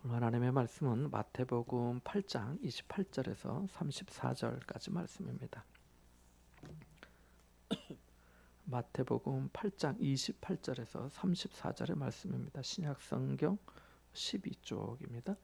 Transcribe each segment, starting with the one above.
오늘 하나님의 말씀은 마태복음 8장 28절에서 34절까지 말씀입니다. 마태복음 8장 28절에서 34절의 말씀입니다. 신약성경 12쪽입니다.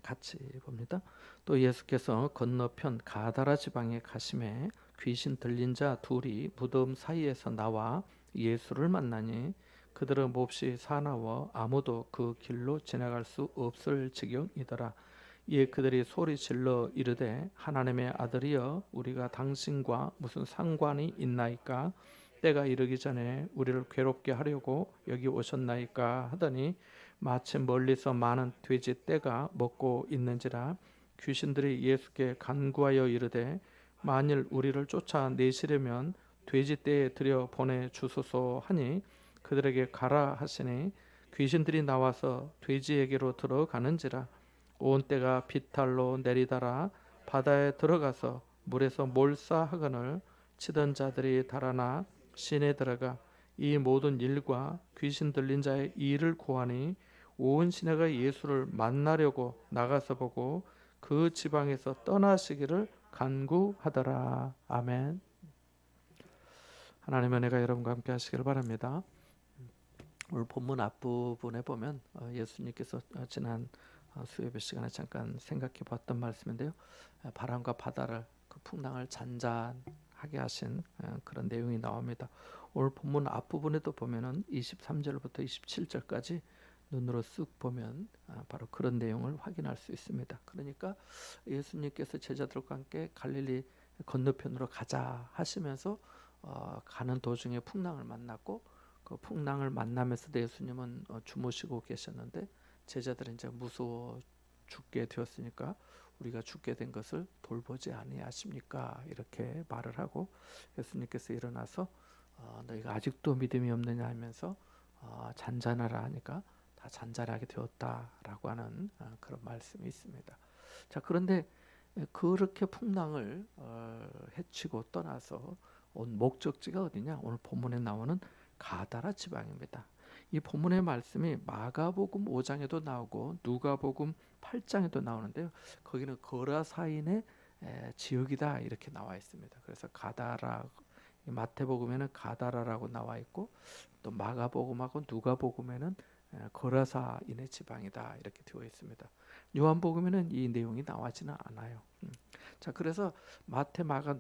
같이 봅니다. 또 예수께서 건너편 가다라 지방에 가심에 귀신 들린 자 둘이 무덤 사이에서 나와 예수를 만나니 그들은 몹시 사나워 아무도 그 길로 지나갈 수 없을 지경이더라. 이에 그들이 소리질러 이르되 하나님의 아들이여 우리가 당신과 무슨 상관이 있나이까? 때가 이르기 전에 우리를 괴롭게 하려고 여기 오셨나이까 하더니 마침 멀리서 많은 돼지 떼가 먹고 있는지라. 귀신들이 예수께 간구하여 이르되 만일 우리를 쫓아내시려면 돼지 떼에 들여 보내 주소서 하니 그들에게 가라 하시니 귀신들이 나와서 돼지에게로 들어가는지라. 온 떼가 비탈로 내리달아 바다에 들어가서 물에서 몰사하거늘 치던 자들이 달아나 시내 들어가 이 모든 일과 귀신 들린 자의 일을 고하니 온 시내가 예수를 만나려고 나가서 보고 그 지방에서 떠나시기를 간구하더라. 아멘. 하나님의 은혜가 여러분과 함께 하시기를 바랍니다. 오늘 본문 앞부분에 보면 예수님께서 지난 수요일 시간에 잠깐 생각해 봤던 말씀인데요. 바람과 바다를 그 풍랑을 잔잔하게 하신 그런 내용이 나옵니다. 오늘 본문 앞부분에도 보면은 23절부터 27절까지 눈으로 쓱 보면 바로 그런 내용을 확인할 수 있습니다. 그러니까 예수님께서 제자들과 함께 갈릴리 건너편으로 가자 하시면서 가는 도중에 풍랑을 만났고 그 풍랑을 만나면서도 예수님은 주무시고 계셨는데 제자들은 이제 무서워 죽게 되었으니까 우리가 죽게 된 것을 돌보지 아니하십니까? 이렇게 말을 하고 예수님께서 일어나서 너희가 아직도 믿음이 없느냐 하면서 잔잔하라 하니까 다 잔잔하게 되었다라고 하는 그런 말씀이 있습니다. 자, 그런데 그렇게 풍랑을 해치고 떠나서 온 목적지가 어디냐? 오늘 본문에 나오는 가다라 지방입니다. 이 본문의 말씀이 마가복음 5장에도 나오고 누가복음 8장에도 나오는데요. 거기는 거라사인의 지역이다 이렇게 나와 있습니다. 그래서 가다라, 마태복음에는 가다라라고 나와 있고 또 마가복음하고 누가복음에는 거라사인의 지방이다 이렇게 되어 있습니다. 요한복음에는 이 내용이 나와지는 않아요. 자, 그래서 마태, 마가,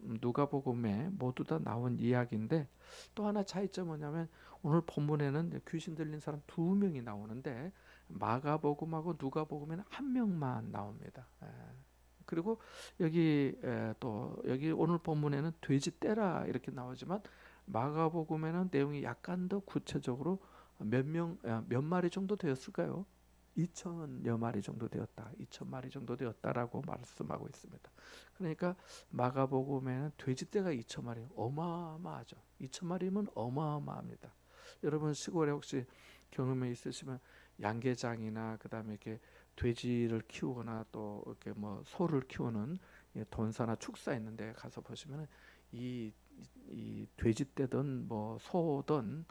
누가복음에 모두 다 나온 이야기인데 또 하나 차이점은 뭐냐면 오늘 본문에는 귀신 들린 사람 두 명이 나오는데 마가복음하고 누가복음에는 한 명만 나옵니다. 그리고 여기 오늘 본문에는 돼지 떼라 이렇게 나오지만 마가복음에는 내용이 약간 더 구체적으로 몇 마리 정도 되었을까요? 2천여 마리 정도 되었다. 2천 마리 정도 되었다라고 말씀하고 있습니다. 그러니까 마가복음에는 돼지떼가 2천 마리, 어마어마하죠. 2천 마리면 어마어마합니다. 여러분 시골에 혹시 경험이 있으시면 양계장이나 그다음에 이렇게 돼지를 키우거나 또 이렇게 뭐 소를 키우는 돈사나 축사 있는데 가서 보시면 이 돼지떼든 뭐 소든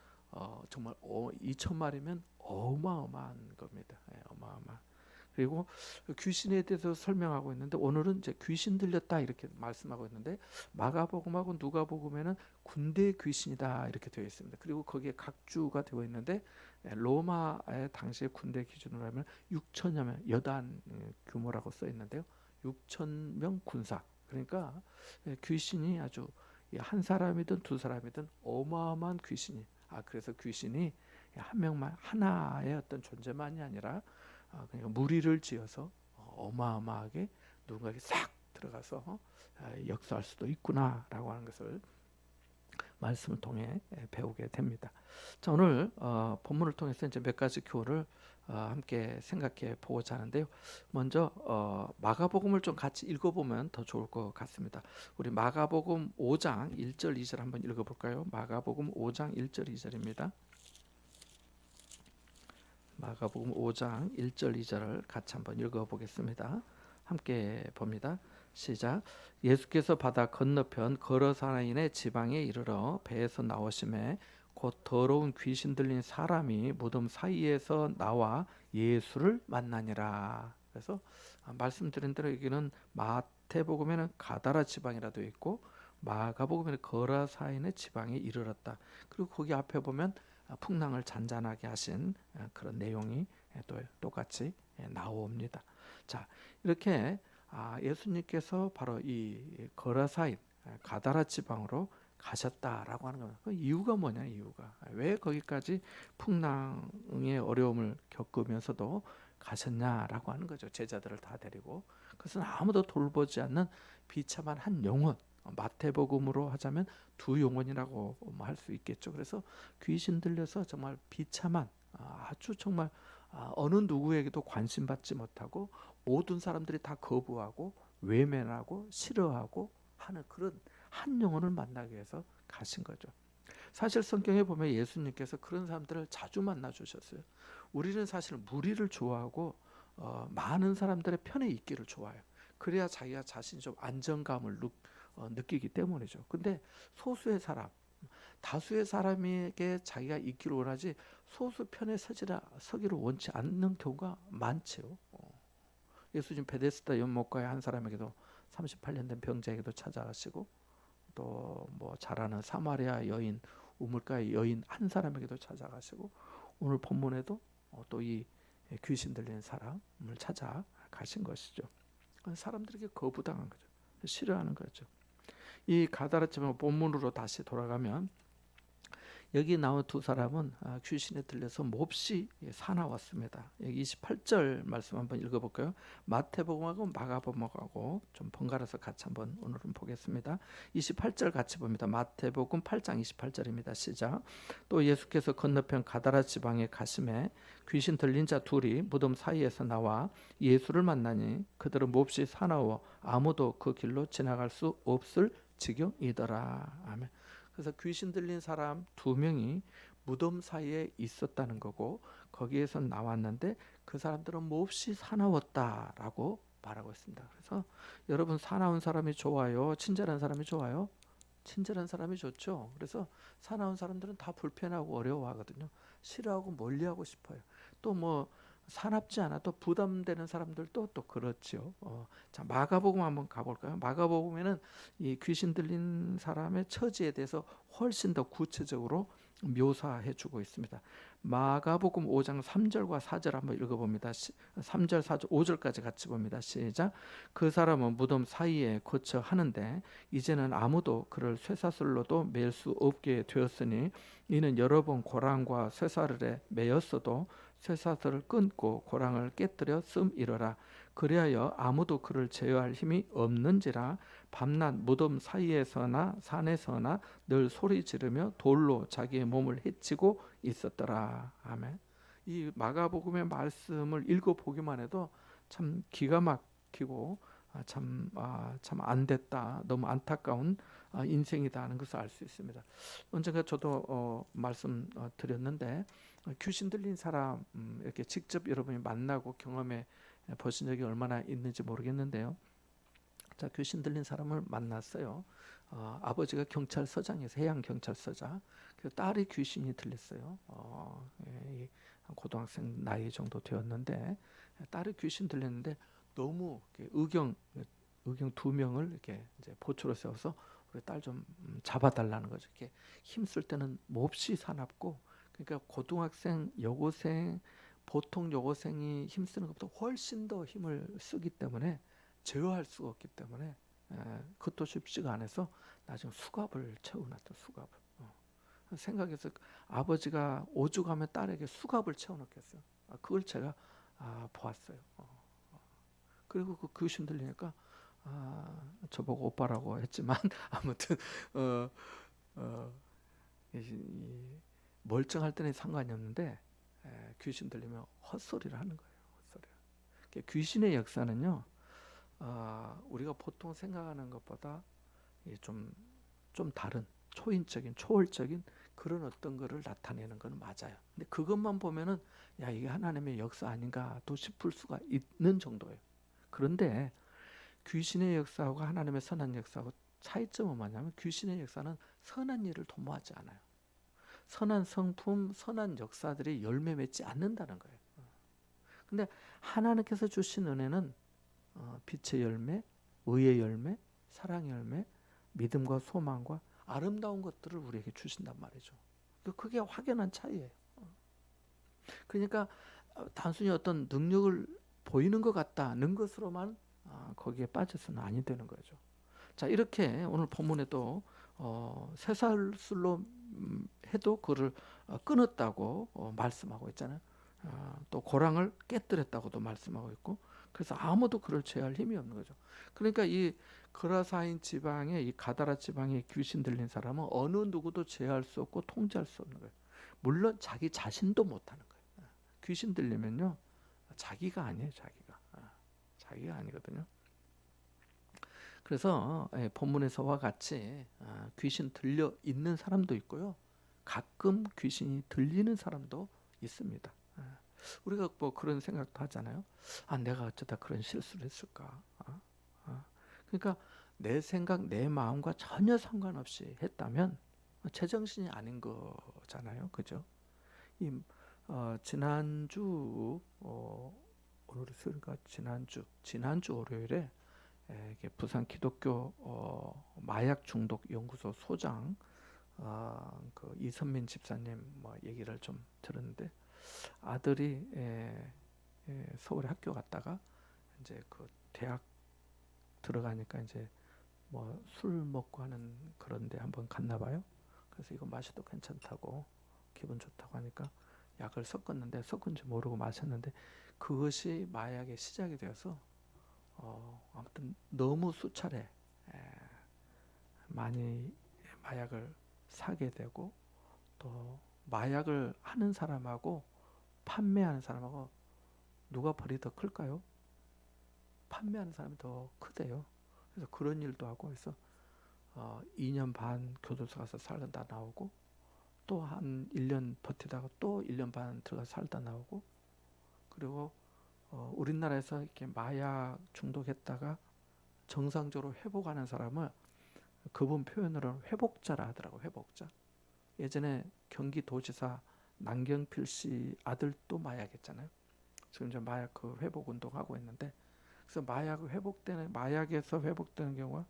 정말 2천 마리면 어마어마한 겁니다. 어마어마. 그리고 귀신에 대해서 설명하고 있는데 오늘은 이제 귀신 들렸다 이렇게 말씀하고 있는데 마가복음하고 누가복음에는 군대 귀신이다 이렇게 되어 있습니다. 그리고 거기에 각주가 되어 있는데 로마의 당시의 군대 기준으로 하면 6천여 명 여단 규모라고 써 있는데요. 6천 명 군사. 그러니까 귀신이 아주 한 사람이든 두 사람이든 어마어마한 귀신이. 그래서 귀신이 한 명만 하나의 어떤 존재만이 아니라 그러니까 무리를 지어서 어마어마하게 누군가에게 싹 들어가서 역사할 수도 있구나라고 하는 것을 말씀을 통해 배우게 됩니다. 자, 오늘 본문을 통해서 이제 몇 가지 교훈을 함께 생각해 보고자 하는데요. 먼저 마가복음을 좀 같이 읽어보면 더 좋을 것 같습니다. 우리 마가복음 5장 1절 2절 한번 읽어볼까요? 마가복음 5장 1절 2절입니다. 마가복음 5장 1절 2절을 같이 한번 읽어보겠습니다. 함께 봅니다. 시작. 예수께서 바다 건너편 거러사인의 지방에 이르러 배에서 나오심에 곧 더러운 귀신 들린 사람이 무덤 사이에서 나와 예수를 만나니라. 그래서 말씀드린 대로 여기는 마태복음에는 가다라 지방이라 되어 있고 마가복음에는 거라사인의 지방에 이르렀다. 그리고 거기 앞에 보면 풍랑을 잔잔하게 하신 그런 내용이 또 똑같이 나옵니다. 자, 이렇게 예수님께서 바로 이 거라사인 가다라 지방으로 가셨다라고 하는 겁니다. 그 이유가 뭐냐, 이유가. 왜 거기까지 풍랑의 어려움을 겪으면서도 가셨냐라고 하는 거죠. 제자들을 다 데리고. 그것은 아무도 돌보지 않는 비참한 한 영혼, 마태복음으로 하자면 두 영혼이라고 할 수 있겠죠. 그래서 귀신 들려서 정말 비참한, 아주 정말 어느 누구에게도 관심받지 못하고 모든 사람들이 다 거부하고 외면하고 싫어하고 하는 그런 한 영혼을 만나기 위해서 가신 거죠. 사실 성경에 보면 예수님께서 그런 사람들을 자주 만나 주셨어요. 우리는 사실 무리를 좋아하고 많은 사람들의 편에 있기를 좋아해요. 그래야 자기가 자신이 좀 안정감을 느끼기 때문이죠. 근데 소수의 사람, 다수의 사람에게 자기가 있기를 원하지 소수 편에 서기를 원치 않는 경우가 많죠. 예수님 베데스다 연못가의 한 사람에게도 38년 된 병자에게도 찾아가시고 또 뭐 잘 아는 사마리아 여인, 우물가의 여인 한 사람에게도 찾아가시고 오늘 본문에도 또 이 귀신 들리는 사람을 찾아가신 것이죠. 사람들에게 거부당한 거죠. 싫어하는 거죠. 이 가다라 지방 본문으로 다시 돌아가면 여기 나온 두 사람은 귀신에 들려서 몹시 사나웠습니다. 여기 28절 말씀 한번 읽어볼까요? 마태복음하고 마가복음하고 좀 번갈아서 같이 한번 오늘은 보겠습니다. 28절 같이 봅니다. 마태복음 8장 28절입니다. 시작. 또 예수께서 건너편 가다라 지방에 가심에 귀신 들린 자 둘이 무덤 사이에서 나와 예수를 만나니 그들은 몹시 사나워 아무도 그 길로 지나갈 수 없을 지경이더라. 아멘. 그래서 귀신 들린 사람 두 명이 무덤 사이에 있었다는 거고 거기에서 나왔는데 그 사람들은 몹시 사나웠다라고 말하고 있습니다. 그래서 여러분 사나운 사람이 좋아요? 친절한 사람이 좋아요? 친절한 사람이 좋죠. 그래서 사나운 사람들은 다 불편하고 어려워하거든요. 싫어하고 멀리하고 싶어요. 또 뭐 사납지 않아도 부담되는 사람들도 또 그렇죠. 자, 마가복음 한번 가볼까요? 마가복음에는 이 귀신 들린 사람의 처지에 대해서 훨씬 더 구체적으로 묘사해주고 있습니다. 마가복음 5장 3절과 4절 한번 읽어봅니다. 3절, 4절, 5절까지 같이 봅니다. 시작. 그 사람은 무덤 사이에 거처 하는데 이제는 아무도 그를 쇠사슬로도 맬 수 없게 되었으니 이는 여러 번 고랑과 쇠사슬에 매였어도 쇠사슬을 끊고 고랑을 깨뜨려 씀이러라. 그리하여 아무도 그를 제어할 힘이 없는지라 밤낮 무덤 사이에서나 산에서나 늘 소리 지르며 돌로 자기의 몸을 해치고 있었더라. 아멘. 이 마가복음의 말씀을 읽어보기만 해도 참 기가 막히고 참 안 됐다. 너무 안타까운 인생이다 하는 것을 알 수 있습니다. 언젠가 저도 말씀 드렸는데 귀신 들린 사람 이렇게 직접 여러분이 만나고 경험해 보신 적이 얼마나 있는지 모르겠는데요. 자, 귀신 들린 사람을 만났어요. 아버지가 경찰서장에서 해양 경찰서장. 그래서 딸이 귀신이 들렸어요. 고등학생 나이 정도 되었는데 딸이 귀신 들렸는데 너무 의경 두 명을 이렇게 이제 보초로 세워서 우리 딸 좀 잡아달라는 거죠. 이렇게 힘쓸 때는 몹시 사납고 그러니까 고등학생, 여고생 보통 여고생이 힘쓰는 것보다 훨씬 더 힘을 쓰기 때문에 제어할 수가 없기 때문에 그것도 쉽지가 않아서 나중에 수갑을 채워놨죠. 수갑을. 생각해서 아버지가 오죽하면 딸에게 수갑을 채워놓겠어요. 그걸 제가 보았어요. 그리고 그 귀신 들리니까 저보고 오빠라고 했지만 아무튼 이 멀쩡할 때는 상관이 없는데 귀신 들리면 헛소리를 하는 거예요. 헛소리. 귀신의 역사는요. 우리가 보통 생각하는 것보다 좀 다른 초인적인 초월적인 그런 어떤 거를 나타내는 건 맞아요. 근데 그것만 보면은 야 이게 하나님의 역사 아닌가 또 싶을 수가 있는 정도예요. 그런데 귀신의 역사하고 하나님의 선한 역사하고 차이점은 뭐냐면 귀신의 역사는 선한 일을 도모하지 않아요. 선한 성품, 선한 역사들이 열매 맺지 않는다는 거예요. 근데 하나님께서 주신 은혜는 빛의 열매, 의의 열매, 사랑의 열매, 믿음과 소망과 아름다운 것들을 우리에게 주신단 말이죠. 그게 확연한 차이예요. 그러니까 단순히 어떤 능력을 보이는 것 같다는 것으로만 거기에 빠져서는 아니 되는 거죠. 자, 이렇게 오늘 본문에도 쇠살술로 해도 그를 끊었다고 말씀하고 있잖아요. 또 고랑을 깨뜨렸다고도 말씀하고 있고, 그래서 아무도 그를 제할 힘이 없는 거죠. 그러니까 이 그라사인 지방에, 이 가다라 지방에 귀신 들린 사람은 어느 누구도 제할 수 없고 통제할 수 없는 거예요. 물론 자기 자신도 못하는 거예요. 귀신 들리면요, 자기가 아니에요. 자기가 아니거든요. 그래서 본문에서와 같이 귀신 들려 있는 사람도 있고요, 가끔 귀신이 들리는 사람도 있습니다. 우리가 뭐 그런 생각도 하잖아요. 내가 어쩌다 그런 실수를 했을까? 그러니까 내 생각, 내 마음과 전혀 상관없이 했다면 제정신이 아닌 거잖아요, 그죠? 지난주 오늘이 수요일인가? 지난주 월요일에 이게 부산 기독교 마약 중독 연구소 소장 그 이선민 집사님 뭐 얘기를 좀 들었는데, 아들이 서울에 학교 갔다가 이제 그 대학 들어가니까 이제 뭐 술 먹고 하는 그런데 한번 갔나 봐요. 그래서 이거 마셔도 괜찮다고, 기분 좋다고 하니까 약을 섞은지 모르고 마셨는데, 그것이 마약의 시작이 되어서 아무튼 너무 수차례 많이 마약을 사게 되고, 또 마약을 하는 사람하고 판매하는 사람하고 누가 벌이 더 클까요? 판매하는 사람이 더 크대요. 그래서 그런 일도 하고 해서 2년 반 교도소 가서 살다 나오고, 또 한 1년 버티다가 또 1년 반 들어가서 살다 나오고, 그리고 우리나라에서 이렇게 마약 중독했다가 정상적으로 회복하는 사람을 그분 표현으로는 회복자라 하더라고. 회복자. 예전에 경기도지사 남경필 씨 아들도 마약했잖아요. 지금 이제 마약 그 회복 운동하고 있는데, 그래서 마약에서 회복되는 경우가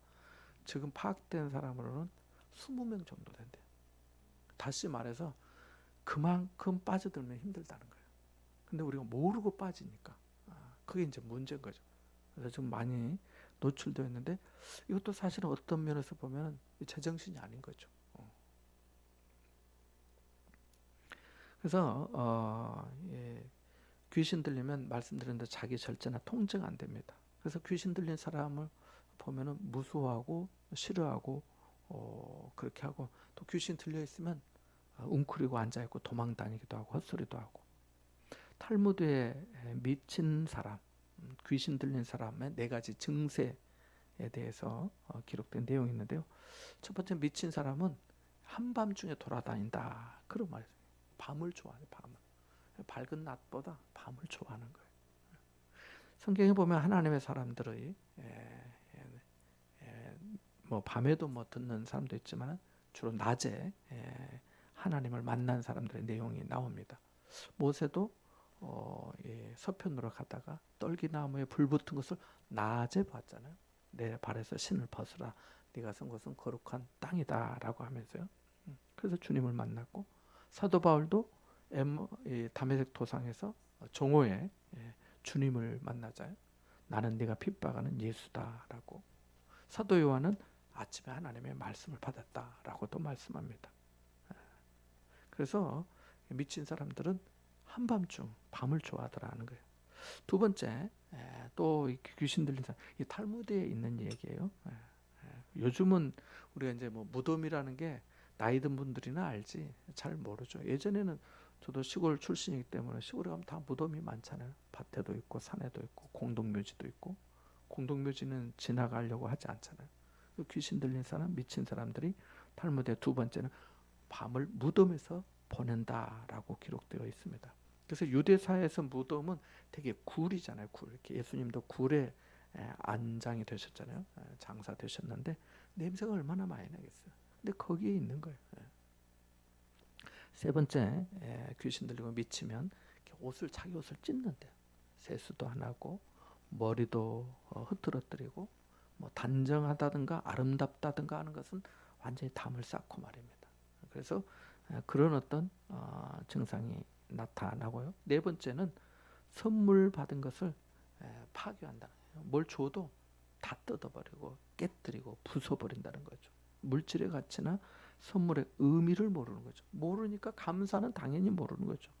지금 파악된 사람으로는 20명 정도 된대요. 다시 말해서 그만큼 빠져들면 힘들다는 거예요. 근데 우리가 모르고 빠지니까 그게 이제 문제인 거죠. 그래서 좀 많이 노출되어 있는데, 이것도 사실은 어떤 면에서 보면 제정신이 아닌 거죠. 그래서 귀신 들리면 말씀드렸는데 자기 절제나 통제가 안 됩니다. 그래서 귀신 들린 사람을 보면은 무서워하고 싫어하고 그렇게 하고, 또 귀신 들려 있으면 웅크리고 앉아 있고 도망 다니기도 하고 헛소리도 하고. 탈무드에 미친 사람, 귀신 들린 사람의 4가지 증세에 대해서 기록된 내용이 있는데요. 첫 번째, 미친 사람은 한밤중에 돌아다닌다, 그런 말이에요. 밤을 좋아해요. 밝은 낮보다 밤을 좋아하는 거예요. 성경에 보면 하나님의 사람들의 뭐 밤에도 뭐 듣는 사람도 있지만 주로 낮에 하나님을 만난 사람들의 내용이 나옵니다. 모세도 서편으로 가다가 떨기나무에 불 붙은 것을 낮에 봤잖아요. 내 발에서 신을 벗으라, 네가 선 것은 거룩한 땅이다 라고 하면서요. 그래서 주님을 만났고, 사도 바울도 다메섹 도상에서 종호에 주님을 만나자요. 나는 네가 핍박하는 예수다라고. 사도 요한은 아침에 하나님의 말씀을 받았다라고도 말씀합니다. 그래서 미친 사람들은 한밤중 밤을 좋아하더라는 거예요. 두 번째, 또 귀신 들린 사람, 이 탈무드에 있는 얘기예요. 요즘은 우리가 이제 뭐 무덤이라는 게 나이 든 분들이나 알지 잘 모르죠. 예전에는 저도 시골 출신이기 때문에 시골에 가면 다 무덤이 많잖아요. 밭에도 있고 산에도 있고 공동묘지도 있고. 공동묘지는 지나가려고 하지 않잖아요. 귀신 들린 사람, 미친 사람들이 탈무드의 두 번째는 밤을 무덤에서 보낸다라고 기록되어 있습니다. 그래서 유대사에서 무덤은 되게 굴이잖아요. 굴. 이렇게 예수님도 굴에 안장이 되셨잖아요. 장사 되셨는데 냄새가 얼마나 많이 나겠어요. 근데 거기에 있는 거예요. 세 번째, 귀신 들리고 미치면 이렇게 자기 옷을 찢는데요. 세수도 안 하고 머리도 흐트러뜨리고 뭐 단정하다든가 아름답다든가 하는 것은 완전히 담을 쌓고 말입니다. 그래서 그런 어떤 증상이 나타나고요. 네 번째는 선물 받은 것을 파괴한다는 거예요. 뭘 줘도 다 뜯어버리고 깨뜨리고 부숴버린다는 거죠. 물질의 가치나 선물의 의미를 모르는 거죠. 모르니까 감사는 당연히 모르는 거죠.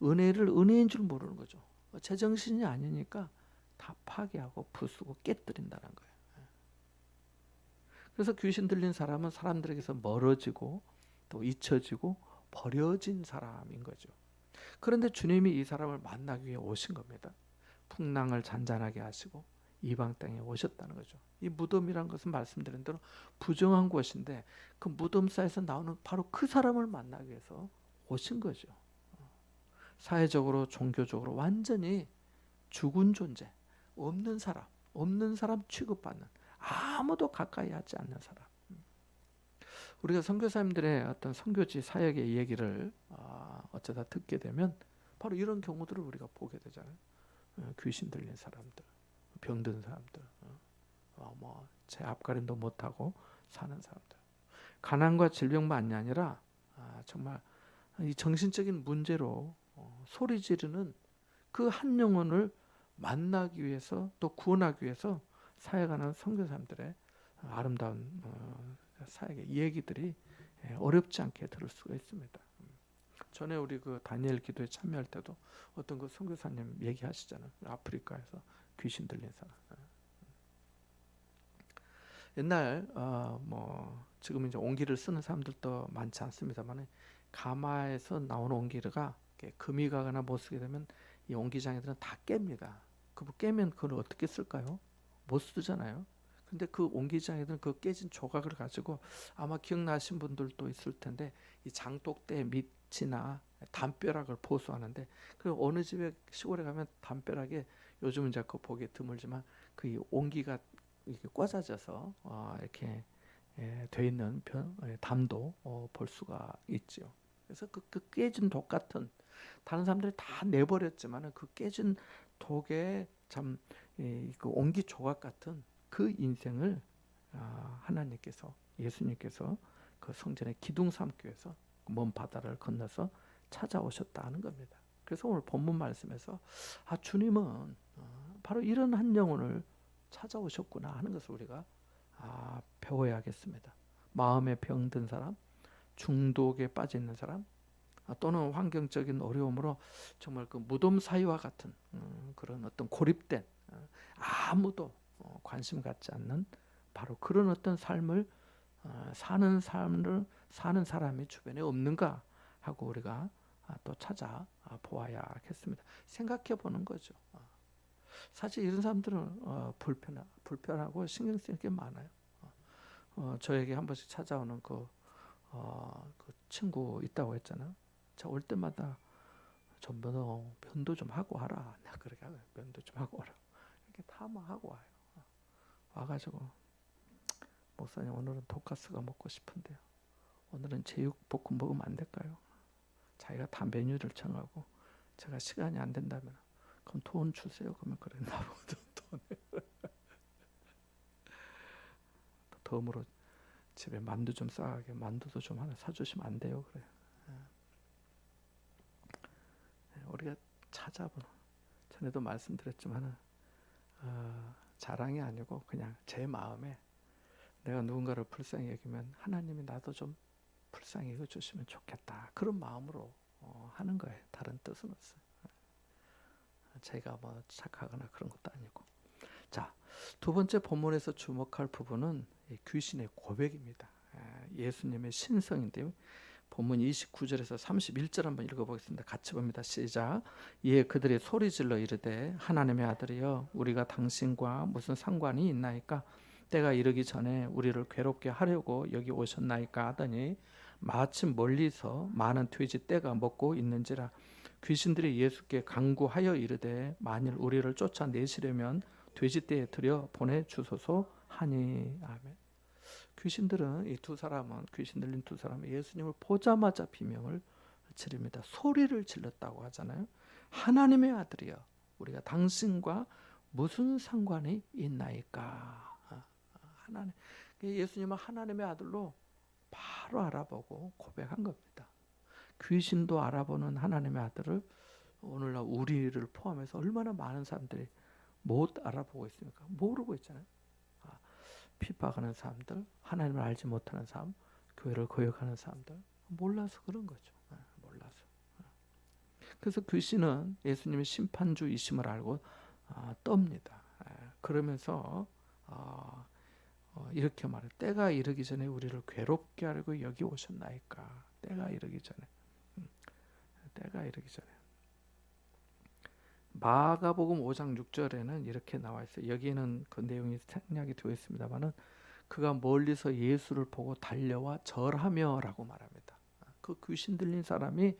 은혜를 은혜인 줄 모르는 거죠. 제정신이 아니니까 다 파괴하고 부수고 깨뜨린다는 거예요. 그래서 귀신 들린 사람은 사람들에게서 멀어지고 또 잊혀지고 버려진 사람인 거죠. 그런데 주님이 이 사람을 만나기 위해 오신 겁니다. 풍랑을 잔잔하게 하시고 이방 땅에 오셨다는 거죠. 이 무덤이란 것은 말씀드린 대로 부정한 곳인데 그 무덤 사이에서 나오는 바로 그 사람을 만나기 위해서 오신 거죠. 사회적으로 종교적으로 완전히 죽은 존재, 없는 사람 취급받는, 아무도 가까이 하지 않는 사람. 우리가 선교사님들의 어떤 선교지 사역의 얘기를 어쩌다 듣게 되면 바로 이런 경우들을 우리가 보게 되잖아요. 귀신 들린 사람들, 병든 사람들, 제 앞가림도 못하고 사는 사람들, 가난과 질병만이 아니라 정말 이 정신적인 문제로 소리 지르는 그 한 영혼을 만나기 위해서 또 구원하기 위해서 사역하는 선교사님들의 아름다운 사역의 얘기들이 어렵지 않게 들을 수가 있습니다. 전에 우리 그 다니엘 기도에 참여할 때도 어떤 그 선교사님 얘기하시잖아요. 아프리카에서 귀신 들린 사람. 옛날 지금 이제 옹기를 쓰는 사람들도 많지 않습니다만 가마에서 나오는 옹기가 금이 가거나 못 쓰게 되면 이 옹기장애들은 다 깹니다. 그 깨면 그걸 어떻게 쓸까요? 못 쓰잖아요. 근데 그 옹기장애들은 그 깨진 조각을 가지고 아마 기억나신 분들도 있을 텐데 이 장독대 밑이나 담벼락을 보수하는데 그 어느 집에 시골에 가면 담벼락에 요즘은 이제 그 보기 드물지만 그 옹기가 이렇게 꽂아져서 이렇게 돼 있는 담도 볼 수가 있죠. 그래서 그 깨진 독 같은 다른 사람들이 다 내버렸지만은 그 깨진 독에 참 그 옹기 조각 같은 그 인생을 하나님께서 예수님께서 그 성전의 기둥 삼기 위해서 먼 바다를 건너서 찾아오셨다는 겁니다. 그래서 오늘 본문 말씀에서 주님은 바로 이런 한 영혼을 찾아오셨구나 하는 것을 우리가 배워야겠습니다. 마음에 병든 사람, 중독에 빠져 있는 사람, 또는 환경적인 어려움으로 정말 그 무덤 사이와 같은 그런 어떤 고립된 아무도 관심 갖지 않는 바로 그런 어떤 삶을 사는 사람이 주변에 없는가 하고 우리가 또 찾아 보아야겠습니다. 생각해 보는 거죠. 사실 이런 사람들은 불편하고 신경 쓸 게 많아요. 저에게 한 번씩 찾아오는 그 친구 있다고 했잖아요. 자, 올 때마다 좀 면도 좀 하고 와라. 내가 그렇게 하고요. 면도 좀 하고 와라. 이렇게 다 하고 와요. 와가지고 목사님 오늘은 돈가스가 먹고 싶은데요. 오늘은 제육볶음 먹으면 안 될까요? 자기가 다 메뉴를 정하고 제가 시간이 안 된다면 그럼 돈 주세요. 그러면 그래 나보고 돈을 덤으로 집에 만두 좀 싸게 만두도 좀 하나 사주시면 안 돼요. 그래. 우리가 찾아보는 전에도 말씀드렸지만 자랑이 아니고 그냥 제 마음에 내가 누군가를 불쌍히 여기면 하나님이 나도 좀 불쌍히 여겨주시면 좋겠다. 그런 마음으로 하는 거예요. 다른 뜻은 없어요. 제가 뭐 착하거나 그런 것도 아니고. 자, 두 번째 본문에서 주목할 부분은 귀신의 고백입니다. 예수님의 신성인데요. 본문 29절에서 31절 한번 읽어보겠습니다. 같이 봅니다. 시작. 이에 그들이 소리질러 이르되 하나님의 아들이여 우리가 당신과 무슨 상관이 있나이까? 때가 이르기 전에 우리를 괴롭게 하려고 여기 오셨나이까 하더니 마침 멀리서 많은 돼지 떼가 먹고 있는지라. 귀신들이 예수께 간구하여 이르되 만일 우리를 쫓아내시려면 돼지 떼에 들여 보내주소서 하니. 아멘. 귀신 들린 두 사람은 예수님을 보자마자 비명을 지릅니다. 소리를 질렀다고 하잖아요. 하나님의 아들이여 우리가 당신과 무슨 상관이 있나이까. 하나님, 예수님은 하나님의 아들로 바로 알아보고 고백한 겁니다. 귀신도 알아보는 하나님의 아들을 오늘날 우리를 포함해서 얼마나 많은 사람들이 못 알아보고 있습니까? 모르고 있잖아요. 핍박하는 사람들, 하나님을 알지 못하는 사람, 교회를 거역하는 사람들, 몰라서 그런 거죠. 몰라서. 그래서 귀신은 예수님의 심판주이심을 알고 떱니다. 그러면서 이렇게 말해요. 때가 이르기 전에 우리를 괴롭게 하려고 여기 오셨나이까. 때가 이르기 전에. 때가 이르기 전에. 마가복음 5장 6절에는 이렇게 나와 있어요. 여기에는 그 내용이 생략이 되어 있습니다만은 그가 멀리서 예수를 보고 달려와 절하며라고 말합니다. 그 귀신 들린 사람이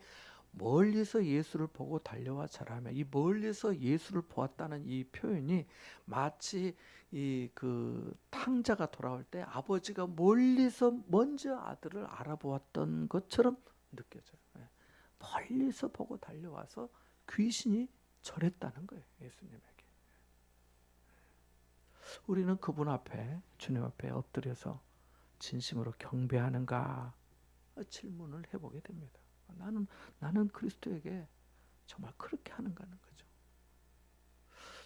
멀리서 예수를 보고 달려와 절하며, 이 멀리서 예수를 보았다는 이 표현이 마치 이 그 탕자가 돌아올 때 아버지가 멀리서 먼저 아들을 알아보았던 것처럼 느껴져요. 멀리서 보고 달려와서 귀신이 절했다는 거예요. 예수님에게. 우리는 그분 앞에, 주님 앞에 엎드려서 진심으로 경배하는가 질문을 해보게 됩니다. 나는 그리스도에게 정말 그렇게 하는가 하는 거죠.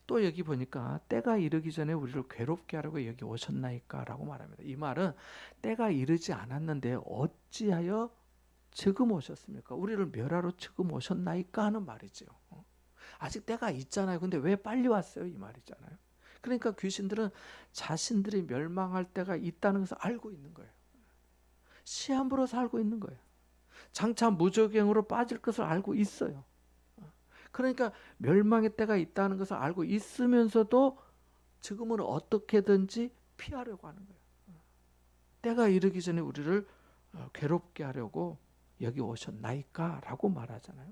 또 여기 보니까 때가 이르기 전에 우리를 괴롭게 하려고 여기 오셨나이까 라고 말합니다. 이 말은 때가 이르지 않았는데 어찌하여 지금 오셨습니까? 우리를 멸하러 지금 오셨나이까 하는 말이죠. 아직 때가 있잖아요. 근데 왜 빨리 왔어요? 이 말이잖아요. 그러니까 귀신들은 자신들이 멸망할 때가 있다는 것을 알고 있는 거예요. 시한부로 살고 있는 거예요. 장차 무저갱으로 빠질 것을 알고 있어요. 그러니까 멸망의 때가 있다는 것을 알고 있으면서도 지금은 어떻게든지 피하려고 하는 거예요. 때가 이르기 전에 우리를 괴롭게 하려고 여기 오셨나이까 라고 말하잖아요.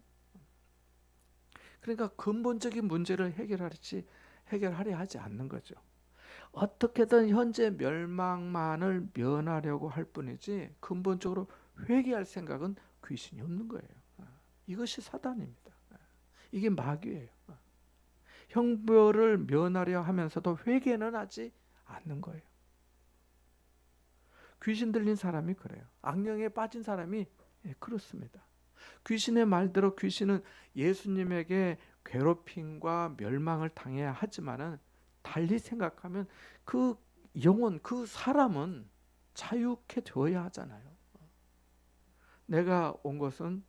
그러니까 근본적인 문제를 해결하려 하지 않는 거죠. 어떻게든 현재 멸망만을 면하려고 할 뿐이지 근본적으로 회개할 생각은 귀신이 없는 거예요. 이것이 사단입니다. 이게 마귀예요. 형벌을 면하려 하면서도 회개는 하지 않는 거예요. 귀신 들린 사람이 그래요. 악령에 빠진 사람이 그렇습니다. 귀신의 말대로 귀신은 예수님에게 괴롭힘과 멸망을 당해야 하지만은 달리 생각하면 그 영혼, 그 사람은 자유케 되어야 하잖아요. 내가 온 것은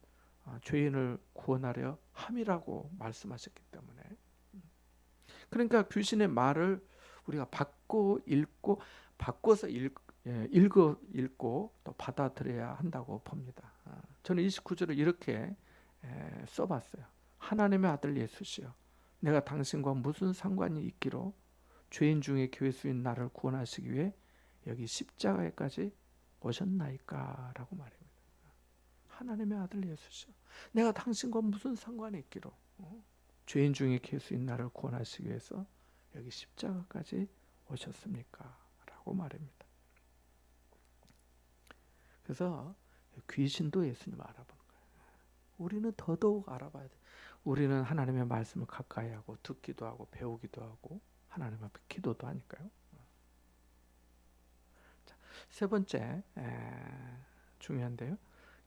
죄인을 구원하려 함이라고 말씀하셨기 때문에. 그러니까 귀신의 말을 우리가 바꿔서 읽고 또 받아들여야 한다고 봅니다. 저는 29절을 이렇게 써봤어요. 하나님의 아들 예수시여, 내가 당신과 무슨 상관이 있기로 죄인 중에 괴수인 나를 구원하시기 위해 여기 십자가에까지 오셨나이까 라고 말합니다. 하나님의 아들 예수시여, 내가 당신과 무슨 상관이 있기로 죄인 중에 괴수인 나를 구원하시기 위해서 여기 십자가까지 오셨습니까? 라고 말합니다. 그래서 귀신도 예수님 알아본 거예요. 우리는 더더욱 알아봐야 돼. 우리는 하나님의 말씀을 가까이 하고 듣기도 하고 배우기도 하고 하나님 앞에 기도도 하니까요. 자, 세 번째 중요한데요.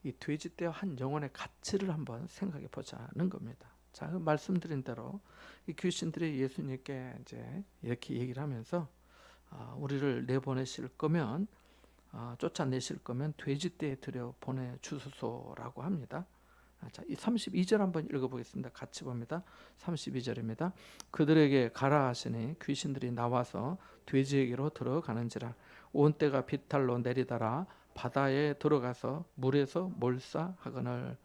이 돼지떼와 한 영혼의 가치를 한번 생각해 보자는 겁니다. 자, 말씀드린 대로 이 귀신들이 예수님께 이제 이렇게 얘기를 하면서 우리를 내보내실 거면 쫓아내실 거면 돼지떼에 들여 보내 주소서라고 합니다. 자, 이 32절 한번 읽어보겠습니다. 같이 봅니다. 32절입니다. 그들에게 가라 하시니 귀신들이 나와서 돼지에게로 들어가는지라 온 떼가 비탈로 내리다라 바다에 들어가서 물에서 몰사하거늘.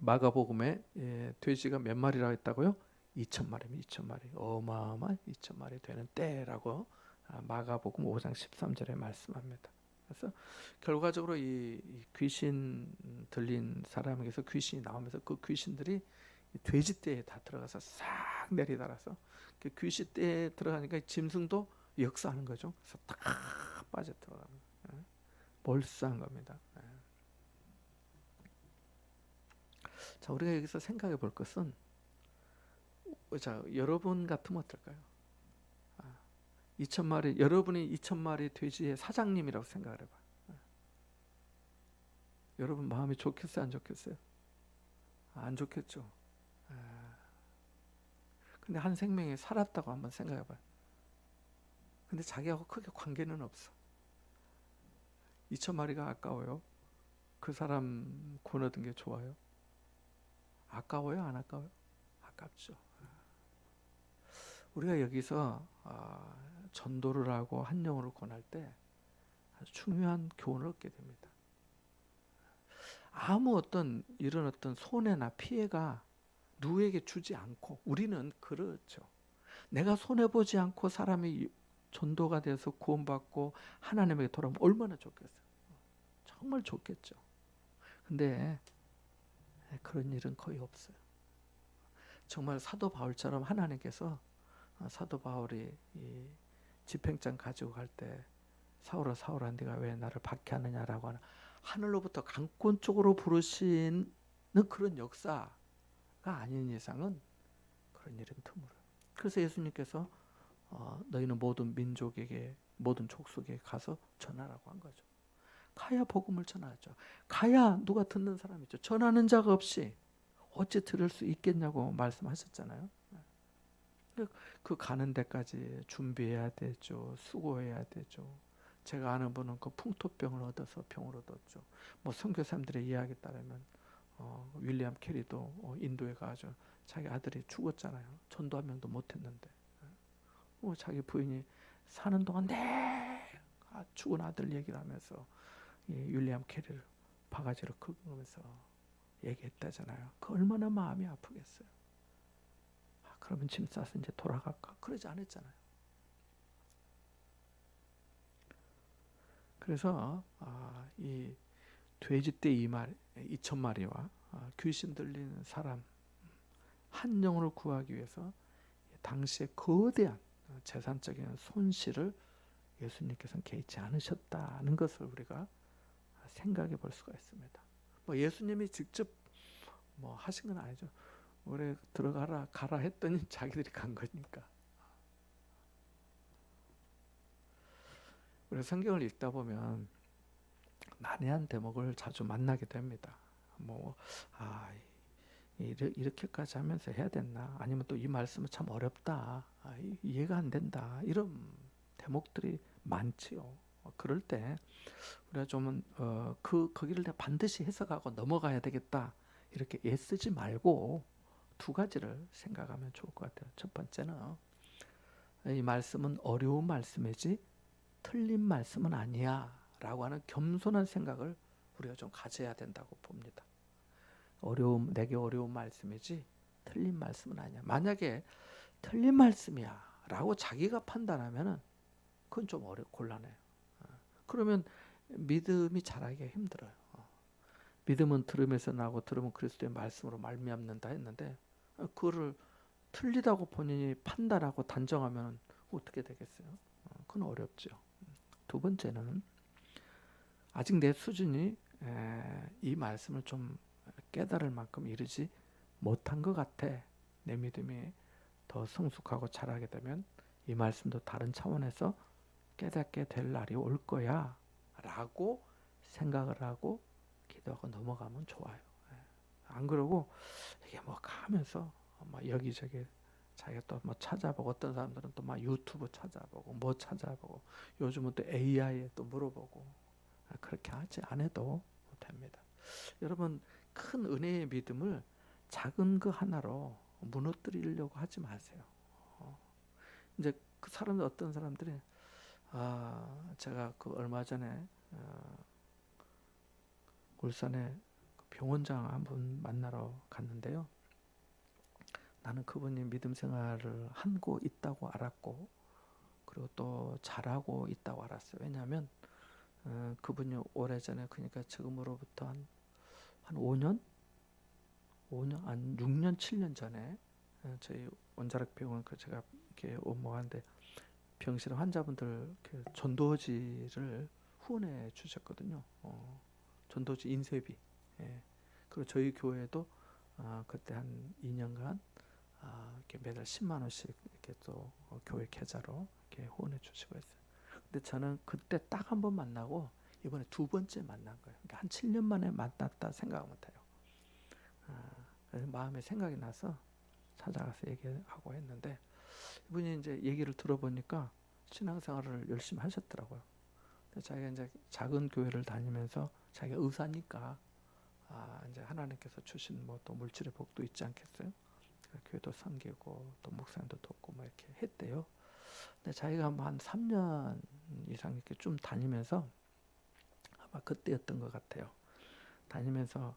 마가복음에 돼지가 몇 마리라고 했다고요? 2,000마리입니다. 2,000마리. 어마어마한 2,000마리 되는 떼라고 마가복음 5장 13절에 말씀합니다. 그래서 결과적으로 이 귀신 들린 사람에게서 귀신이 나오면서 그 귀신들이 돼지떼에 다 들어가서 싹 내리달아서 그 귀신떼에 들어가니까 짐승도 역사하는 거죠. 그래서 다 빠져 들어가는 몰수한 겁니다. 자, 우리가 여기서 생각해 볼 것은, 자, 여러분 같으면 어떨까요? 2,000마리, 여러분이 2,000마리 돼지의 사장님이라고 생각을 해봐. 여러분 마음이 좋겠어요, 안 좋겠어요? 안 좋겠죠. 근데 한 생명이 살았다고 한번 생각해 봐요. 근데 자기하고 크게 관계는 없어. 2,000마리가 아까워요? 그 사람 구원 얻은 게 좋아요? 아까워요, 안 아까워요? 아깝죠. 우리가 여기서 전도를 하고 한 영혼을 권할 때 아주 중요한 교훈을 얻게 됩니다. 아무 이런 어떤 손해나 피해가 누구에게 주지 않고, 우리는 그렇죠. 내가 손해보지 않고 사람이 전도가 돼서 구원받고 하나님에게 돌아오면 얼마나 좋겠어요. 정말 좋겠죠. 근데 그런 일은 거의 없어요. 정말 사도 바울처럼 하나님께서, 사도 바울이 이 집행장 가지고 갈 때 사울아 사울아 네가 왜 나를 박해하느냐라고 하는, 하늘로부터 강권 쪽으로 부르시는 그런 역사가 아닌 이상은 그런 일은 드물어요. 그래서 예수님께서 너희는 모든 민족에게, 모든 족속에 가서 전하라고 한 거죠. 가야 복음을 전하죠. 가야 누가 듣는 사람이 있죠. 전하는 자가 없이 어찌 들을 수 있겠냐고 말씀하셨잖아요. 그 가는 데까지 준비해야 되죠. 수고해야 되죠. 제가 아는 분은 그 풍토병을 얻어서 병을 얻었죠. 뭐 선교사님들의 이야기에 따르면 윌리엄 캐리도 인도에 가서 자기 아들이 죽었잖아요. 전도 한 명도 못했는데, 자기 부인이 사는 동안 죽은 아들 얘기를 하면서 이 윌리엄 캐리를 바가지로 긁으면서 얘기했다잖아요. 그 얼마나 마음이 아프겠어요. 그러면 짐 싸서 이제 돌아갈까? 그러지 않았잖아요. 그래서 이 돼지떼 2,000마리와 귀신 들린 사람 한 영혼을 구하기 위해서 당시에 거대한 재산적인 손실을 예수님께서는 개의치 않으셨다는 것을 우리가 생각해 볼 수가 있습니다. 뭐 예수님이 직접 뭐 하신 건 아니죠. 우리 가라 했더니 자기들이 간 거니까. 우리 성경을 읽다 보면 난해한 대목을 자주 만나게 됩니다. 이렇게까지 하면서 해야 됐나? 아니면 또 이 말씀은 참 어렵다. 이해가 안 된다. 이런 대목들이 많지요. 그럴 때 우리가 좀 거기를 반드시 해석하고 넘어가야 되겠다. 이렇게 애쓰지 말고 두 가지를 생각하면 좋을 것 같아요. 첫 번째는 이 말씀은 어려운 말씀이지 틀린 말씀은 아니야 라고 하는 겸손한 생각을 우리가 좀 가져야 된다고 봅니다. 내게 어려운 말씀이지 틀린 말씀은 아니야. 만약에 틀린 말씀이야 라고 자기가 판단하면 그건 좀 곤란해요. 그러면 믿음이 자라기가 힘들어요. 믿음은 들음에서 나고 들음은 그리스도의 말씀으로 말미암는다 했는데, 그거를 틀리다고 본인이 판단하고 단정하면 어떻게 되겠어요? 그건 어렵죠. 두 번째는 아직 내 수준이 이 말씀을 좀 깨달을 만큼 이르지 못한 것 같아. 내 믿음이 더 성숙하고 자라게 되면 이 말씀도 다른 차원에서 깨닫게 될 날이 올 거야 라고 생각을 하고 기도하고 넘어가면 좋아요. 안 그러고 이게 뭐 가면서 막 여기저기 자기가 또 뭐 찾아보고, 어떤 사람들은 또 막 유튜브 찾아보고 뭐 찾아보고, 요즘은 또 AI에 또 물어보고, 그렇게 하지 않아도 됩니다. 여러분, 큰 은혜의 믿음을 작은 거 하나로 무너뜨리려고 하지 마세요. 이제 그 사람들, 어떤 사람들이 제가 그 얼마 전에 울산에 병원장 한 분 만나러 갔는데요. 나는 그분이 믿음 생활을 하고 있다고 알았고, 그리고 또 잘하고 있다고 알았어요. 왜냐하면 그분이 오래전에, 그러니까 지금으로부터 한 5년? 한 6년, 7년 전에 저희 원자력 병원 제가 이렇게 업무하는데 병실 환자분들 전도지를 후원해 주셨거든요. 전도지 인쇄비. 예. 그리고 저희 교회도 그때 한 2년간 이렇게 매달 10만 원씩 이렇게 또 교회 계좌로 이렇게 후원해 주시고 했어요. 근데 저는 그때 딱 한 번 만나고 이번에 두 번째 만난 거예요. 그러니까 한 7년 만에 만났다 생각 못해요. 그래서 마음에 생각이 나서 찾아가서 얘기하고 했는데 이분이 이제 얘기를 들어보니까 신앙생활을 열심히 하셨더라고요. 자기가 이제 작은 교회를 다니면서 자기가 의사니까 이제 하나님께서 주신 뭐 또 물질의 복도 있지 않겠어요? 교회도 섬기고 또 목사님도 돕고 뭐 이렇게 했대요. 근데 자기가 뭐 한 3년 이상 이렇게 좀 다니면서 아마 그때였던 것 같아요. 다니면서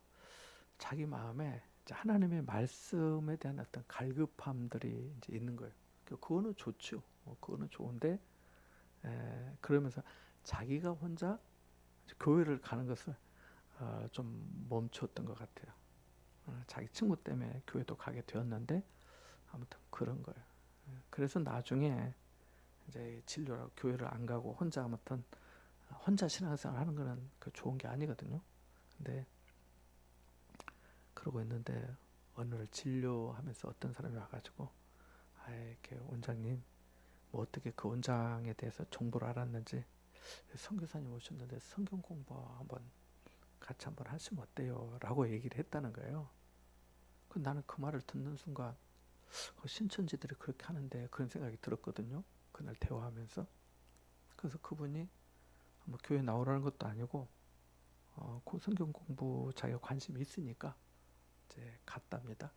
자기 마음에 이제 하나님의 말씀에 대한 어떤 갈급함들이 이제 있는 거예요. 그거는 좋죠. 그거는 좋은데 그러면서 자기가 혼자 교회를 가는 것을 좀 멈췄던 것 같아요. 자기 친구 때문에 교회도 가게 되었는데 아무튼 그런 거예요. 그래서 나중에 이제 진료라고 교회를 안 가고 혼자 아무튼 혼자 신앙생활 하는 거는 그 좋은 게 아니거든요. 근데 그러고 있는데 어느 날 진료하면서 어떤 사람이 와가지고 이렇게 원장님 뭐 어떻게 그 원장에 대해서 정보를 알았는지 선교사님 오셨는데 성경 공부 한번 같이 한번 하시면 어때요? 라고 얘기를 했다는 거예요. 나는 그 말을 듣는 순간 신천지들이 그렇게 하는데 그런 생각이 들었거든요. 그날 대화하면서. 그래서 그분이 뭐 교회 나오라는 것도 아니고 그 성경 공부 자기가 관심이 있으니까 이제 갔답니다.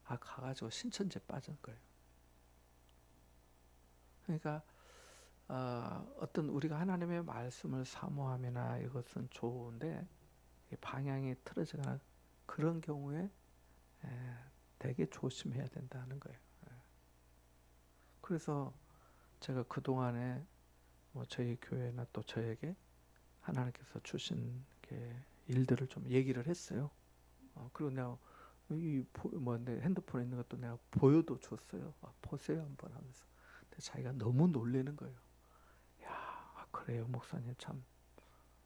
가가지고 신천지에 빠진 거예요. 그러니까 어떤 우리가 하나님의 말씀을 사모함이나 이것은 좋은데 방향이 틀어지거나 그런 경우에 되게 조심해야 된다는 거예요. 그래서 제가 그동안에 뭐 저희 교회나 또 저에게 하나님께서 주신 일들을 좀 얘기를 했어요. 그리고 내가 내 핸드폰에 있는 것도 내가 보여도 줬어요. 보세요 한번 하면서. 근데 자기가 너무 놀라는 거예요. 야, 그래요 목사님 참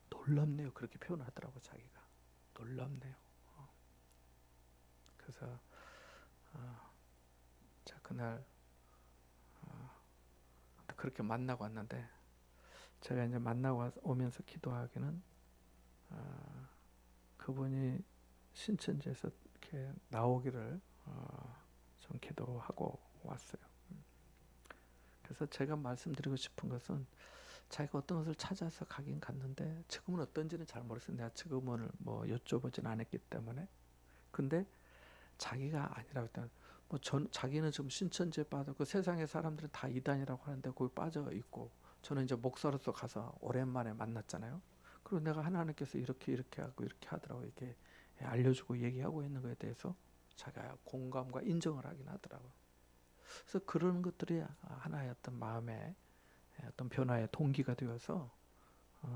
놀랍네요. 그렇게 표현하더라고 자기가. 놀랍네요. 그래서 자 그날 그렇게 만나고 왔는데 제가 이제 만나고 오면서 기도하기는 그분이 신천지에서 이렇게 나오기를 좀 기도하고 왔어요. 그래서 제가 말씀드리고 싶은 것은 자기가 어떤 것을 찾아서 가긴 갔는데 지금은 어떤지는 잘 모르겠어요. 내가 지금은 뭐 여쭤보진 않았기 때문에. 근데 자기가 아니라고 했다면 자기는 지금 신천지에 빠져 그 세상의 사람들은 다 이단이라고 하는데 거기 빠져 있고 저는 이제 목사로서 가서 오랜만에 만났잖아요. 그리고 내가 하나님께서 이렇게 하고 이렇게 하더라고 이렇게 알려주고 얘기하고 있는 거에 대해서 자기가 공감과 인정을 하긴 하더라고요. 그래서 그런 것들이 하나의 어떤 마음의 어떤 변화의 동기가 되어서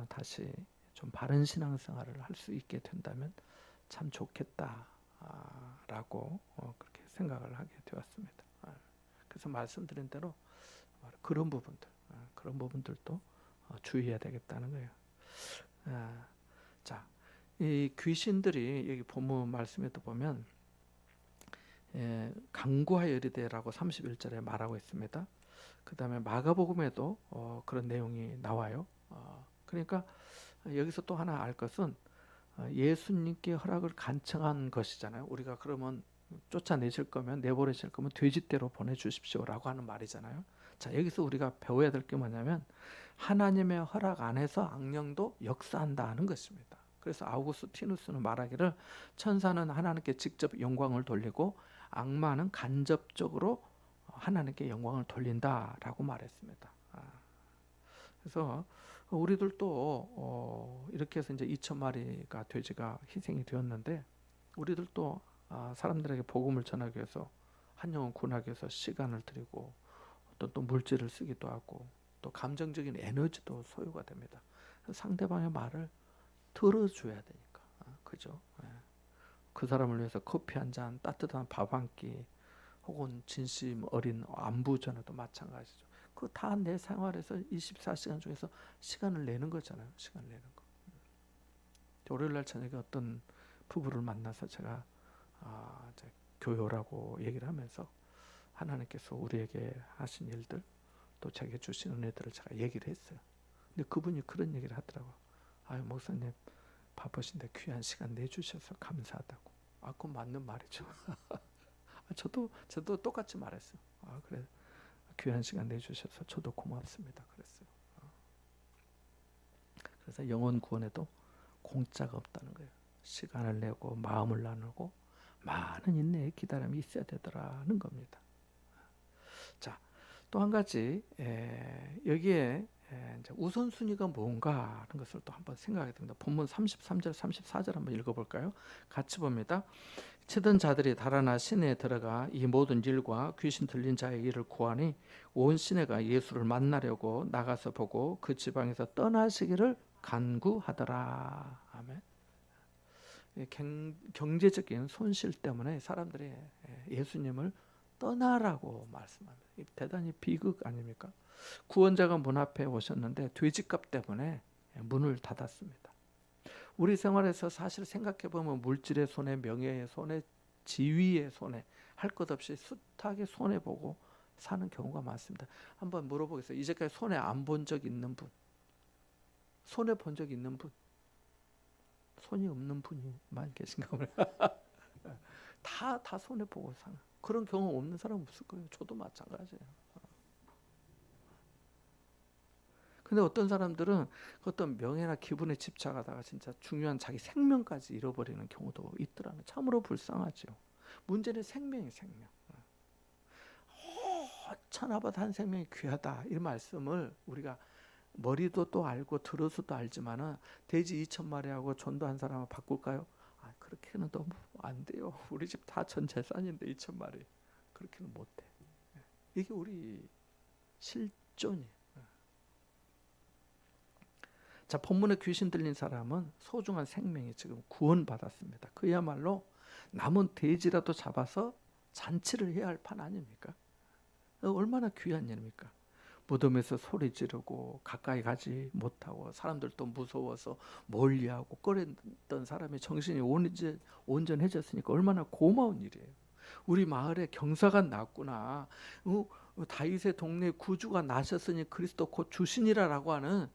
다시 좀 바른 신앙생활을 할 수 있게 된다면 참 좋겠다라고 그렇게 생각을 하게 되었습니다. 그래서 말씀드린 대로 그런 부분들도 주의해야 되겠다는 거예요. 자, 이 귀신들이 여기 본문 말씀에도 보면 강구하여 이르되라고 31절에 말하고 있습니다. 그 다음에 마가복음에도 그런 내용이 나와요. 그러니까 여기서 또 하나 알 것은 예수님께 허락을 간청한 것이잖아요. 우리가 그러면 쫓아내실 거면 내보내실 거면 돼지떼로 보내주십시오라고 하는 말이잖아요. 자, 여기서 우리가 배워야 될 게 뭐냐면 하나님의 허락 안에서 악령도 역사한다는 것입니다. 그래서 아우구스티누스는 말하기를 천사는 하나님께 직접 영광을 돌리고 악마는 간접적으로 하나님께 영광을 돌린다라고 말했습니다. 그래서 우리들도 이렇게 해서 이제 2,000마리가 돼지가 희생이 되었는데 우리들도 사람들에게 복음을 전하기 위해서 한 영혼 구원하기 위해서 시간을 들이고 또 물질을 쓰기도 하고 또 감정적인 에너지도 소요가 됩니다. 상대방의 말을 들어줘야 되니까 그죠? 그 사람을 위해서 커피 한 잔, 따뜻한 밥 한 끼, 혹은 진심 어린 안부 전화도 마찬가지죠. 그거 다 내 생활에서 24시간 중에서 시간을 내는 거잖아요. 시간 내는 거. 월요일 날 저녁에 어떤 부부를 만나서 제가 이제 교요라고 얘기를 하면서 하나님께서 우리에게 하신 일들 또 제게 주신 은혜들을 제가 얘기를 했어요. 근데 그분이 그런 얘기를 하더라고요. 아유 목사님 바쁘신데 귀한 시간 내주셔서 감사하다고. 그건 맞는 말이죠. 저도 똑같이 말했어요. 그래 귀한 시간 내주셔서 저도 고맙습니다. 그랬어요. 그래서 영혼 구원에도 공짜가 없다는 거예요. 시간을 내고 마음을 나누고 많은 인내의 기다림이 있어야 되더라는 겁니다. 자, 또 한 가지 여기에 이제 우선순위가 뭔가 하는 것을 또 한번 생각하게 됩니다. 본문 33절, 34절 한번 읽어볼까요? 같이 봅니다. 치던 자들이 달아나 시내에 들어가 이 모든 일과 귀신 들린 자의 일을 구하니 온 시내가 예수를 만나려고 나가서 보고 그 지방에서 떠나시기를 간구하더라. 아멘. 경제적인 손실 때문에 사람들이 예수님을 떠나라고 말씀합니다. 대단히 비극 아닙니까? 구원자가 문 앞에 오셨는데 돼지값 때문에 문을 닫았습니다. 우리 생활에서 사실 생각해보면 물질의 손해, 명예의 손해, 지위의 손해 할 것 없이 숱하게 손해보고 사는 경우가 많습니다. 한번 물어보겠어요. 이제까지 손해 안 본 적 있는 분? 손해 본 적 있는 분? 손이 없는 분이만 계신가 보네. 다 손해보고 사는 그런 경험 없는 사람 없을 거예요. 저도 마찬가지예요. 근데 어떤 사람들은 어떤 명예나 기분에 집착하다가 진짜 중요한 자기 생명까지 잃어버리는 경우도 있더라고요. 참으로 불쌍하죠. 문제는 생명이 생명. 천하보다 한 생명이 귀하다. 이 말씀을 우리가 머리도 또 알고 들어서도 알지만은 돼지 2,000마리하고 전도 한 사람을 바꿀까요? 그렇게는 너무 안 돼요. 우리 집 다 전 재산인데 2,000마리. 그렇게는 못해. 이게 우리 실존이에요. 자, 본문에 귀신 들린 사람은 소중한 생명이 지금 구원받았습니다. 그야말로 남은 돼지라도 잡아서 잔치를 해야 할 판 아닙니까? 얼마나 귀한 일입니까? 무덤에서 소리 지르고 가까이 가지 못하고 사람들도 무서워서 멀리하고 꺼렸던 사람의 정신이 온전해졌으니까 얼마나 고마운 일이에요. 우리 마을에 경사가 났구나. 다윗의 동네에 구주가 나셨으니 그리스도 곧 주시니라라고 하는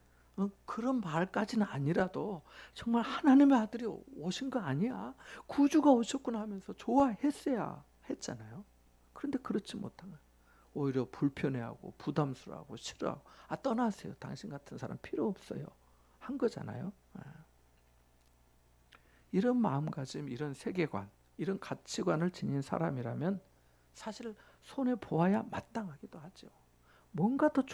그런 말까지는 아니라도 정말 하나님의 아들이 오신 거 아니야? 구주가 오셨구나 하면서 좋아했어야 했잖아요. 그런데 그렇지 못한 거예요. 오히려 불편해하고 부담스러워하고 싫어하고 떠나세요. 당신 같은 사람 필요 없어요. 한 거잖아요. 이런 마음가짐, 이런 세계관, 이런 가치관을 지닌 사람이라면 사실 손해 보아야 마땅하기도 하죠. 뭐가 더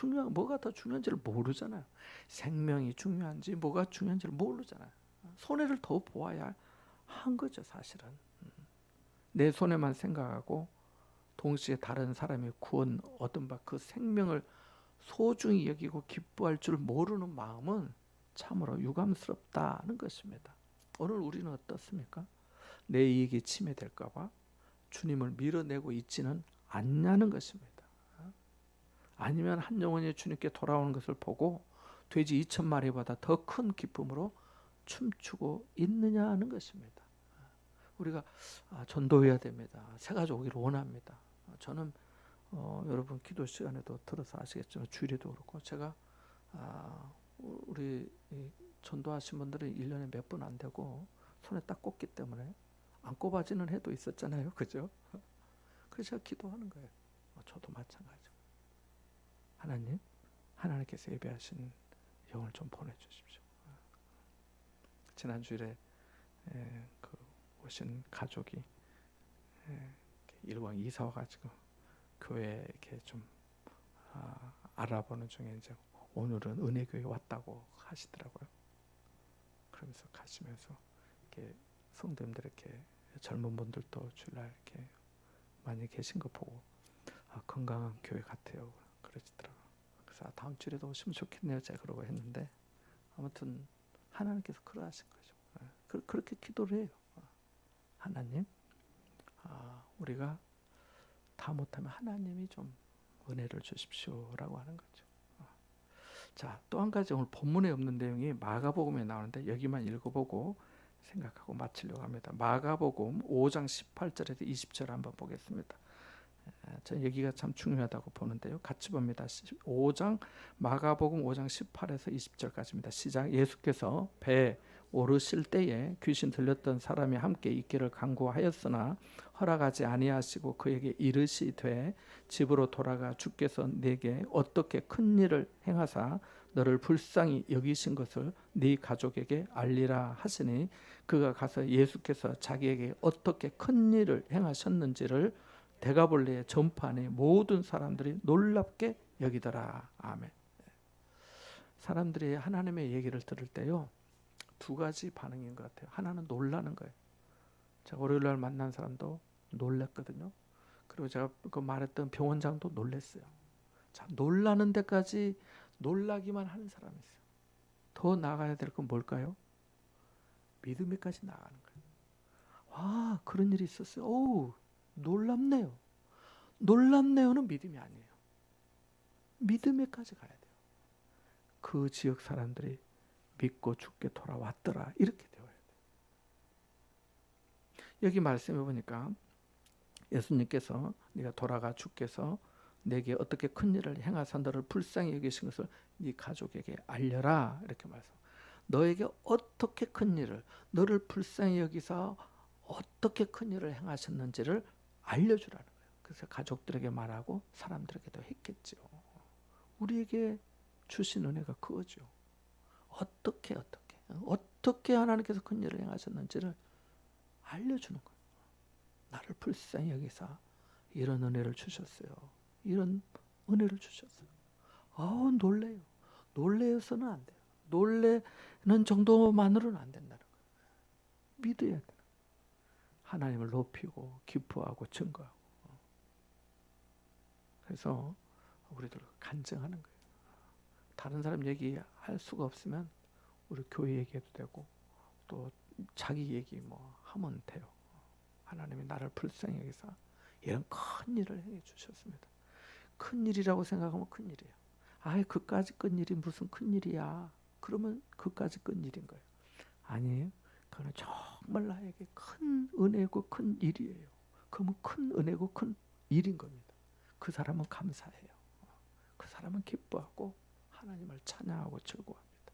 중요한지를 모르잖아요. 생명이 중요한지 뭐가 중요한지를 모르잖아요. 손해를 더 보아야 한 거죠, 사실은. 내 손해만 생각하고 동시에 다른 사람의 구원 얻은 바 그 생명을 소중히 여기고 기뻐할 줄 모르는 마음은 참으로 유감스럽다는 것입니다. 오늘 우리는 어떻습니까? 내 이익이 침해될까 봐 주님을 밀어내고 있지는 않냐는 것입니다. 아니면 한 영혼이 주님께 돌아오는 것을 보고 돼지 2,000마리보다 더 큰 기쁨으로 춤추고 있느냐 하는 것입니다. 우리가 전도해야 됩니다. 새 가족 오기를 원합니다. 저는 여러분 기도 시간에도 들어서 아시겠지만 주일에도 그렇고 제가 우리 전도하신 분들은 1년에 몇 번 안 되고 손에 딱 꼽기 때문에 안 꼽아지는 해도 있었잖아요. 그죠? 그래서 제가 기도하는 거예요. 저도 마찬가지고. 하나님께서 예배하신 영을 좀 보내주십시오. 지난 주일에 그 오신 가족이 일광 이사 와가지고 교회 이렇게 좀 알아보는 중에 이제 오늘은 은혜교회 왔다고 하시더라고요. 그러면서 가시면서 이렇게 성도님들 이렇게 젊은 분들도 주일날 이렇게 많이 계신 거 보고 건강한 교회 같아요. 그러시더라고요. 그래서 다음 주에도 오시면 좋겠네요. 제가 그러고 했는데 아무튼 하나님께서 그러하신 거죠. 그렇게 기도를 해요. 하나님, 우리가 다 못하면 하나님이 좀 은혜를 주십시오라고 하는 거죠. 자, 또 한 가지 오늘 본문에 없는 내용이 마가복음에 나오는데 여기만 읽어보고 생각하고 마치려고 합니다. 마가복음 5장 18절에서 20절 한번 보겠습니다. 저는 여기가 참 중요하다고 보는데요. 같이 봅니다. 5장 마가복음 5장 18에서 20절까지입니다. 시작. 예수께서 배에 오르실 때에 귀신 들렸던 사람이 함께 있기를 간구하였으나 허락하지 아니하시고 그에게 이르시되 집으로 돌아가 주께서 내게 어떻게 큰 일을 행하사 너를 불쌍히 여기신 것을 네 가족에게 알리라 하시니 그가 가서 예수께서 자기에게 어떻게 큰 일을 행하셨는지를 데가볼리에 전파하니 모든 사람들이 놀랍게 여기더라. 아멘. 사람들이 하나님의 얘기를 들을 때요, 두 가지 반응인 것 같아요. 하나는 놀라는 거예요. 제가 월요일날 만난 사람도 놀랐거든요. 그리고 제가 그 말했던 병원장도 놀랐어요. 자, 놀라는 데까지 놀라기만 하는 사람이 있어요. 더 나아가야 될 건 뭘까요? 믿음에까지 나가는 거예요. 와, 그런 일이 있었어요. 오, 놀랍네요. 놀랍네요는 믿음이 아니에요. 믿음에까지 가야 돼요. 그 지역 사람들이 믿고 죽게 돌아왔더라. 이렇게 되어야 돼요. 여기 말씀해 보니까 예수님께서 네가 돌아가 주께서 내게 어떻게 큰 일을 행하사 너를 불쌍히 여기신 것을 네 가족에게 알려라. 이렇게 말씀. 너에게 어떻게 큰 일을, 너를 불쌍히 여기사 어떻게 큰 일을 행하셨는지를 알려주라는 거예요. 그래서 가족들에게 말하고 사람들에게도 했겠죠. 우리에게 주신 은혜가 그거죠. 어떻게 하나님께서 큰 일을 행하셨는지를 알려주는 거예요. 나를 불쌍히 여기사 이런 은혜를 주셨어요. 이런 은혜를 주셨어요. 놀래요. 놀래서는 안 돼요. 놀래는 정도만으로는 안 된다는 거예요. 믿어야 돼요. 하나님을 높이고 기뻐하고 증거하고. 그래서 우리들 간증하는 거예요. 다른 사람 얘기할 수가 없으면 우리 교회 얘기해도 되고 또 자기 얘기 뭐 하면 돼요. 하나님이 나를 불쌍히 여기사 이런 큰 일을 해 주셨습니다. 큰 일이라고 생각하면 큰 일이에요. 그까지 큰 일이 무슨 큰 일이야. 그러면 그까지 큰 일인 거예요. 아니에요. 그거는 정말 나에게 큰 은혜고 큰 일이에요. 그러면 큰 은혜고 큰 일인 겁니다. 그 사람은 감사해요. 그 사람은 기뻐하고 하나님을 찬양하고 즐거워합니다.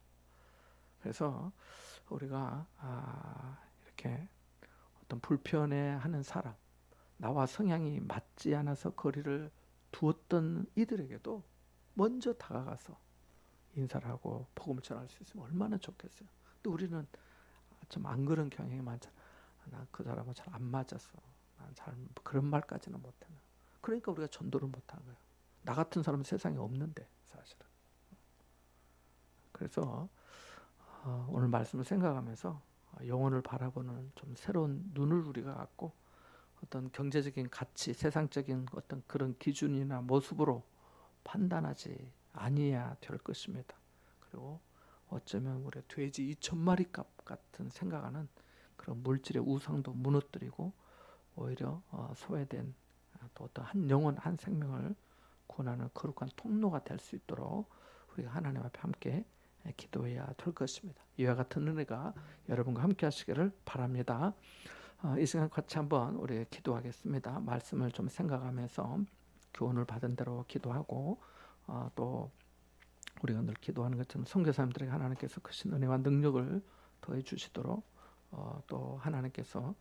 그래서 우리가 이렇게 어떤 불편해하는 사람, 나와 성향이 맞지 않아서 거리를 두었던 이들에게도 먼저 다가가서 인사를 하고 복음을 전할 수 있으면 얼마나 좋겠어요. 근데 우리는 좀 안 그런 경향이 많잖아. 난 그 사람은 잘 안 맞았어. 난 잘 그런 말까지는 못하는. 그러니까 우리가 전도를 못하는 거예요. 나 같은 사람은 세상에 없는데 사실은. 그래서 오늘 말씀을 생각하면서 영혼을 바라보는 좀 새로운 눈을 우리가 갖고 어떤 경제적인 가치, 세상적인 어떤 그런 기준이나 모습으로 판단하지 아니해야 될 것입니다. 그리고 어쩌면 우리 돼지 2,000마리 값 같은 생각하는 그런 물질의 우상도 무너뜨리고 오히려 소외된 또 어떤 한 영혼, 한 생명을 구원하는 거룩한 통로가 될 수 있도록 우리가 하나님 앞에 함께 기도해야 될 것입니다. 이와 같은 은혜가 여러분과 함께 하시기를 바랍니다. 이 시간 같이 한번 우리 기도하겠습니다. 말씀을 좀 생각하면서 교훈을 받은 대로 기도하고 또 우리가 늘 기도하는 것처럼 선교사님들에게 하나님께서 크신 은혜와 능력을 더해 주시도록 또 하나님께서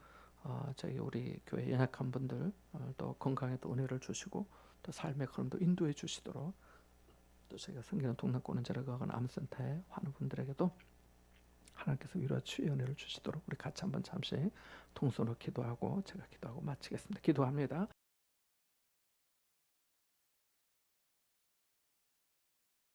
저희 우리 교회 연약한 분들 또 건강에 또 은혜를 주시고 또 삶의 걸음도 인도해 주시도록 또 저희가 섬기는 동남권은 제라가거나 암센터에 하는 분들에게도 하나님께서 위로와 치유의 은혜를 주시도록 우리 같이 한번 잠시 통성으로 기도하고 제가 기도하고 마치겠습니다. 기도합니다.